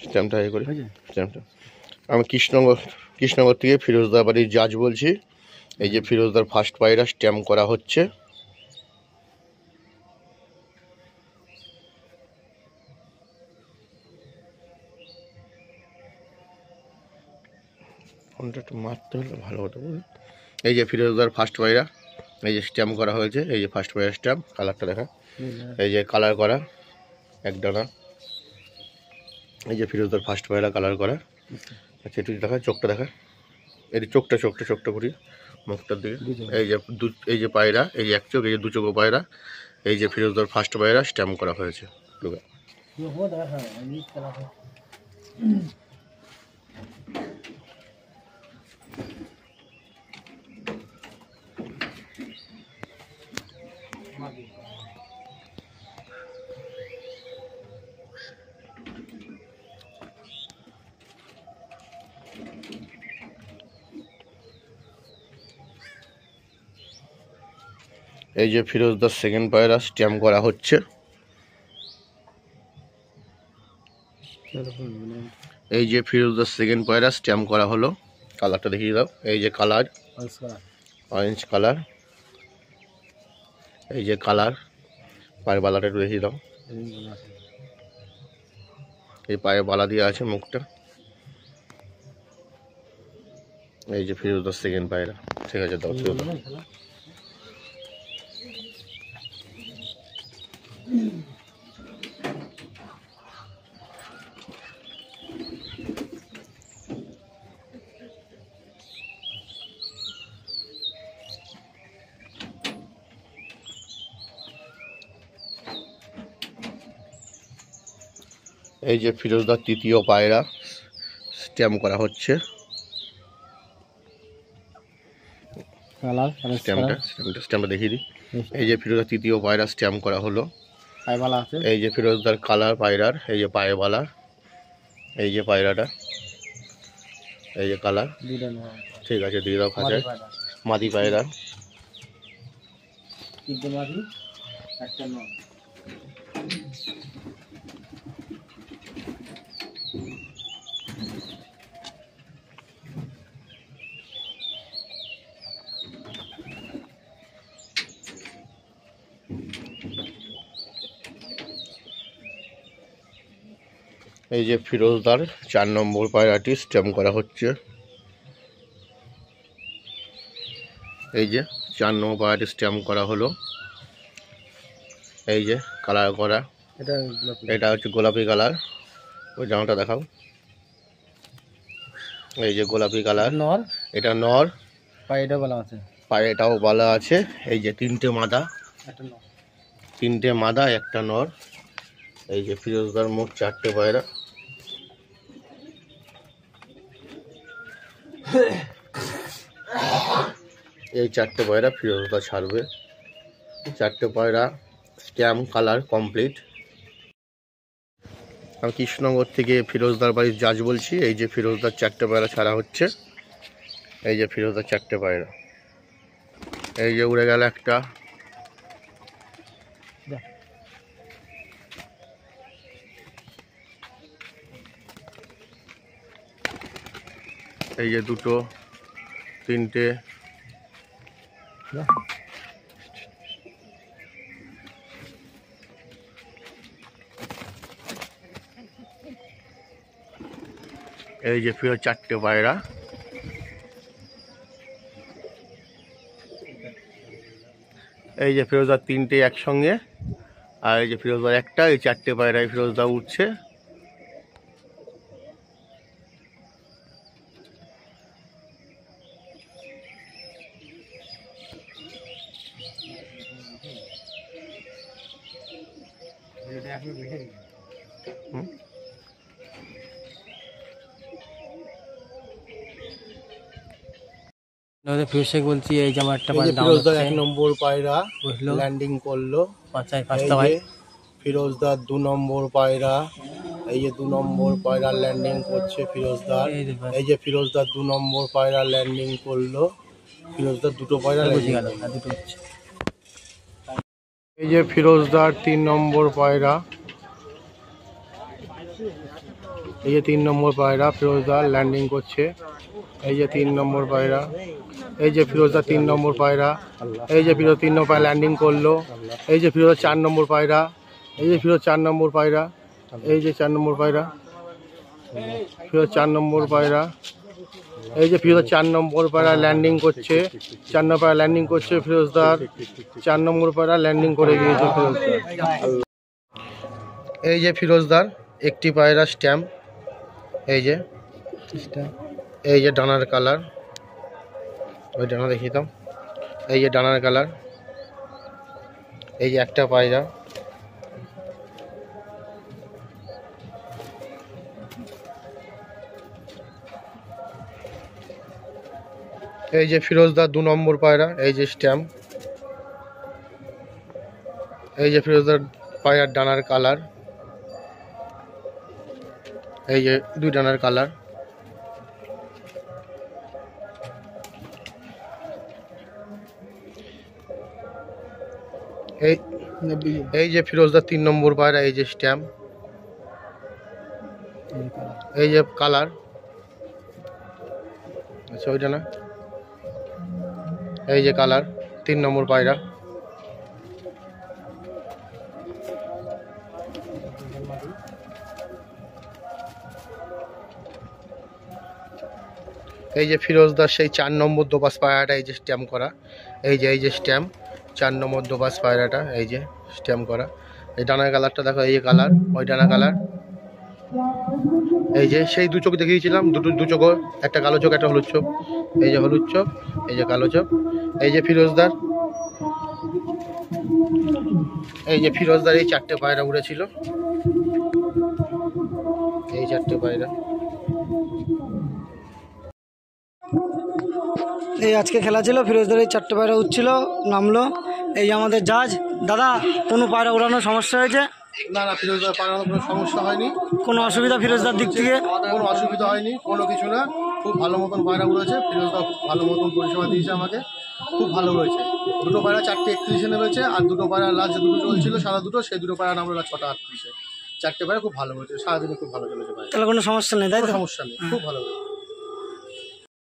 স্ট্যাম্পটা ইয়ে করি স্ট্যাম্পটা। আমি কৃষ্ণনগর থেকে ফিরোজদার বাড়ির জাজ বলছি। এই যে ফিরোজদার ফার্স্ট পায়রা স্ট্যাম্প করা হচ্ছে। ফোনটা একটু মারতে হলে ভালো হতো। এই যে ফিরোজদার ফার্স্ট পায়রা, এই যে স্ট্যাম্প করা হয়েছে। এই যে ফার্স্ট পায়রা স্ট্যাম্প, কালারটা দেখা। এই যে কালার করা এক ডানা। এই যে ফিরোজদার ফার্স্ট পায়রা কালার করা। আচ্ছা একটু দেখা, চোখটা দেখা। এই যে চোখটা করি মুখটার দিকে। এই যে পায়রা, এই যে এক চোখ, এই যে দু চোখ পায়রা। এই যে ফিরোজদার ফার্স্ট পায়রা স্ট্যাম্প করা হয়েছে। এই যে ফিরোজদার সেকেন্ড পায়রা স্ট্যাম্প করা হচ্ছে। এই যে ফিরোজদার সেকেন্ড পায়রা স্ট্যাম্প করা হলো। কালারটা দেখিয়ে দাও। এই যে কালার অরেঞ্জ কালার। এই যে কালার, পায়ের বালাটা একটু দেখিয়ে দাও। এই পায়ে বালা দিয়ে আছে মুখটা। এই যে ফিরোজদার সেকেন্ড পায়রা। ঠিক আছে দাও। এই যে ফিরোজদার তৃতীয় পায়রা স্ট্যাম্প করা হচ্ছে। স্ট্যাম্পটা দেখিয়ে দিই। এই যে ফিরোজদার তৃতীয় পায়রা স্ট্যাম্প করা হলো। এই যে ফিরোজদার কালার পায়রার, এই যে পায়ে বালা। এই যে পায়রাটা, এই যে কালার। ঠিক আছে দিয়ে দাও খাঁচায়। মাদি পায়রা। এই যে ফিরোজদার 4 নম্বর পায়রাটি স্ট্যাম্প করা হচ্ছে। এই যে 4 নম্বর পায়রাটি স্ট্যাম্প করা হলো। এই যে কালার করা, এটা হচ্ছে গোলাপি কালার। ওই জামাটা দেখাও। এই যে গোলাপি কালার, এটা নর। পায়েটাও বালা আছে। এই যে 3টে মাদা, একটা নর। এই যে ফিরোজদার মোট 4টে পায়রা। এই 4টে পায়রা ফিরোজদা ছাড়বে। 4টে পায়রা স্ট্যাম্প কালার কমপ্লিট। আমি কৃষ্ণনগর থেকে ফিরোজদার বাড়ির জাজ বলছি। এই যে ফিরোজদার 4টে পায়রা ছাড়া হচ্ছে। এই যে ফিরোজদার 4টে পায়রা। এই যে উড়ে গেল একটা। এই যে 2, 3টে। এই যে ফিরোজ 4টে পায়রা। এই যে ফিরোজদার 3টে একসঙ্গে, আর এই যে ফিরোজদার একটা। এই 4টে পায়রায় ফিরোজদা উঠছে। ফিরোজ বলছি। এই যে আমার একটা ফিরোজদার 1 নম্বর পায়রা ল্যান্ডিং করলো। ফিরোজদার 2 নম্বর পায়রা। এই যে 2 নম্বর পায়রা ল্যান্ডিং করছে ফিরোজদার। এই যে ফিরোজদার 2 নম্বর পায়রা ল্যান্ডিং করলো। ফিরোজদার 2টো পায়রা লেগে গেল। এই যে ফিরোজদার 3 নম্বর পায়রা এই যে 3 নম্বর পায়রা ফিরোজদার ল্যান্ডিং করছে। এই যে 3 নম্বর পায়রা, এই যে ফিরোজদার 3 নম্বর পায়রা, এই যে ফিরোজ 3 নম্বর পায়রা ল্যান্ডিং করলো। এই যে ফিরোজ 4 নম্বর পায়রা, এই যে ফিরোজ 4 নম্বর পায়রা, এই যে 4 নম্বর পায়রা, ফিরোজ 4 নম্বর পায়রা, এই যে ফিরোজ 4 নম্বর পায়রা ল্যান্ডিং করছে। 4 নম্বর পায়রা ল্যান্ডিং করছে ফিরোজদার, 4 নম্বর পায়রা ল্যান্ডিং করে গিয়েছে ফিরোজদার। এই যে ফিরোজদার একটি পায়রা স্ট্যাম্প, এই যে ডানার কালার, ওই ডানা দেখিয়ে দাও, এই যে ডানার কালার, এই যে একটা পায়রা, এই যে ফিরোজদার 2 নম্বর পায়রা, এই যে স্ট্যাম্প, এই যে ফিরোজদার পায়রার ডানার কালার, এই যে 2 ডানার কালার, এই যে ফিরোজদার 3 নম্বর পায়রা, এই যে স্ট্যাম্প, এই যে কালার, আচ্ছা ওইটা না, এই যে কালার 3 নম্বর পায়রা, এই যে ফিরোজদার সেই 4 নম্বর দোপাস পায়রাটা, এই যে স্ট্যাম্প করা, এই যে স্ট্যাম্প 4 নম্বর দোপাস পায়রাটা, এই যে স্ট্যাম্প করা। এই ডানার কালারটা দেখো, এই যে কালার, ওই ডানা কালার, এই যে সেই 2 চোখ দেখিয়েছিলাম, দু চোখ, একটা কালো চোখ একটা হলুদ চোখ, এই যে হলুদ চোখ, এই যে কালো চোখ। এই যে ফিরোজদার, এই যে ফিরোজদার এই 4টে পায়রা উড়েছিল, এই 4টে পায়রা। এই আজকে খেলা ছিল, ফিরোজদার এই 4টে পায়রা উঠছিল, নামলো। এই যে আমাদের জাজ দাদা, কোনো পায়রা উড়ানোর সমস্যা হয়েছে? না না, ফিরোজদার পায়রানোর কোনো সমস্যা হয়নি, কোনো অসুবিধা ফিরোজদার দিক থেকে? কোনো অসুবিধা হয়নি, কোনো কিছু না, খুব ভালো মতন পায়রা উড়েছে। ফিরোজদা খুব ভালো মতন পরিষেবা দিয়েছে আমাকে, খুব ভালো রয়েছে। 2টো পায়রা 4টে 31-এ নেমেছে, আর 2টো পায়রা লাস্ট যে 2টো চলছিল সারা 2টো, সেই 2টো পায়রা নামলো 6টা 38-এ। 4টে পায়রা খুব ভালো রয়েছে, সারাদিনে খুব ভালো চলেছে পায়রা, তাহলে কোনো সমস্যা নেই, তাই তো? সমস্যা নেই, খুব ভালো রয়েছে।